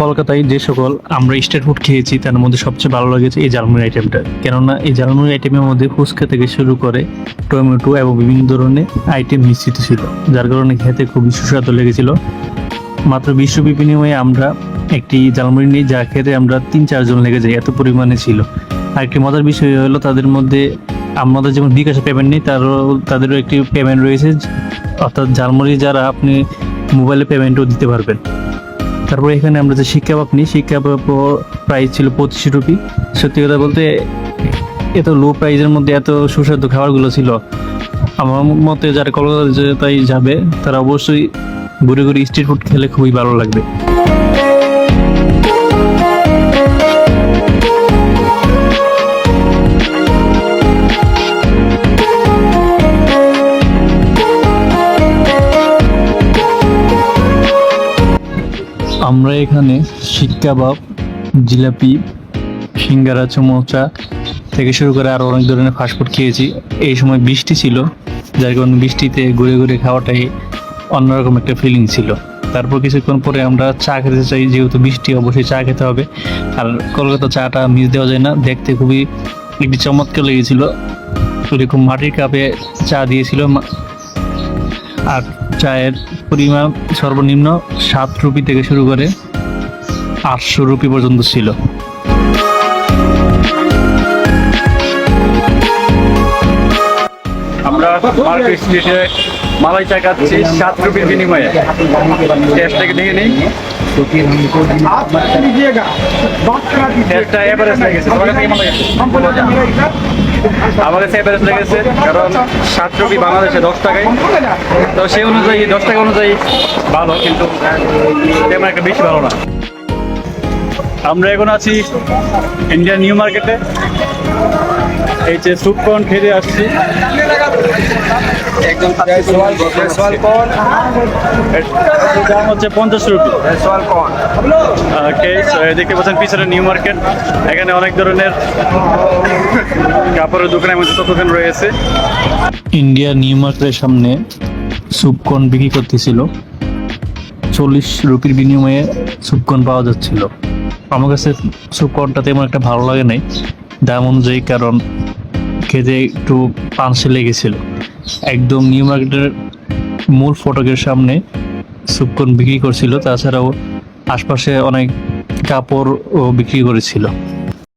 কলকাতায় যে সকল আমরা স্ট্রিট ফুড খেয়েছি তার মধ্যে সবচেয়ে ভালো লেগেছে এই ঝালমুড়ি আইটেমটা। কেননা এই ঝালমুড়ি আইটেমের মধ্যে ফুচকা থেকে শুরু করে টমেটো এবং বিভিন্ন ধরনের আইটেম মিশ্রিত ছিল, যার কারণে খেতে খুবই সুস্বাদু লেগেছিল। মাত্র 20 রুপি বিনিময়ে আমরা একটি ঝালমুড়ি নিই, যা খেতে আমরা 3-4 জন লেগে যাই, এত পরিমাণে ছিল। আর একটি মজার বিষয় হলো তাদের মধ্যে আমাদের যেমন বিকাশে পেমেন্ট নেই, তাদেরও একটি পেমেন্ট রয়েছে, অর্থাৎ ঝালমুড়ি যারা আপনি মোবাইলে পেমেন্টও দিতে পারবেন। তারপরে এখানে আমরা যে শিক কাবাব নিই, শিক কাবাব প্রাইস ছিল 25 রুপি। সত্যি কথা বলতে এত লো প্রাইসের মধ্যে এত সুস্বাদু খাবারগুলো ছিল। আমার মতে যারা কলকাতায় যাবে তারা অবশ্যই ঘুরে ঘুরে স্ট্রিট ফুড খেলে খুবই ভালো লাগবে। আমরা এখানে শিক কাবাব, জিলাপি, সিঙ্গারা, চমোচা থেকে শুরু করে আরও অনেক ধরনের ফাস্টফুড খেয়েছি। এই সময় বৃষ্টি ছিল, যার কারণে বৃষ্টিতে ঘুরে ঘুরে খাওয়াটাই অন্যরকম একটা ফিলিং ছিল। তারপর কিছুক্ষণ পরে আমরা চা খেতে চাই, যেহেতু বৃষ্টি অবশ্যই চা খেতে হবে। আর কলকাতা চাটা মিস দেওয়া যায় না, দেখতে খুবই একটি চমৎকার লেগেছিল। এরকম মাটির কাপে চা দিয়েছিল, আর চায়ের পরিমাণ সর্বনিম্ন 7 রুপি থেকে শুরু করে 800 রুপি পর্যন্ত ছিল। আমরা মার্কেট স্ট্রিটে মালাই চা খাচ্ছি 7 রুপির বিনিময়ে। টেস্টটাকে দেখে নিই। টেস্টটা এভারেজ লেগেছে। তোমার কাছে কেমন লেগেছে? আমার কাছে এভারেজ লেগেছে, কারণ 7 রুপি বাংলাদেশে 10 টাকায়, তো সেই অনুযায়ী 10 টাকা অনুযায়ী ভালো, কিন্তু তেমন একটা বেশি ভালো না। আমরা এখন আছি ইন্ডিয়ান নিউ মার্কেটে। এই যে স্যুপ কর্ন খেতে আসছি, দাম হচ্ছে 50 রুপি। দেখতে পাচ্ছেন পিছনে নিউ মার্কেট, এখানে অনেক ধরনের কাপড়ের দোকানের মধ্যে দোকান রয়েছে। ইন্ডিয়া নিউ মার্কেটের সামনে স্যুপ কর্ন বিক্রি করতেছিল, 40 রুপির বিনিময়ে স্যুপ কর্ন পাওয়া যাচ্ছিল। আমার কাছে স্যুপ কর্নটা তেমন একটা ভালো লাগে নাই দাম অনুযায়ী, কারণ খেতে একটু পানসে লেগেছিল। একদম নিউ মার্কেটের মূল ফটকের সামনে স্যুপ কর্ন বিক্রি করছিল, তাছাড়াও আশপাশে অনেক কাপড়ও বিক্রি করেছিল।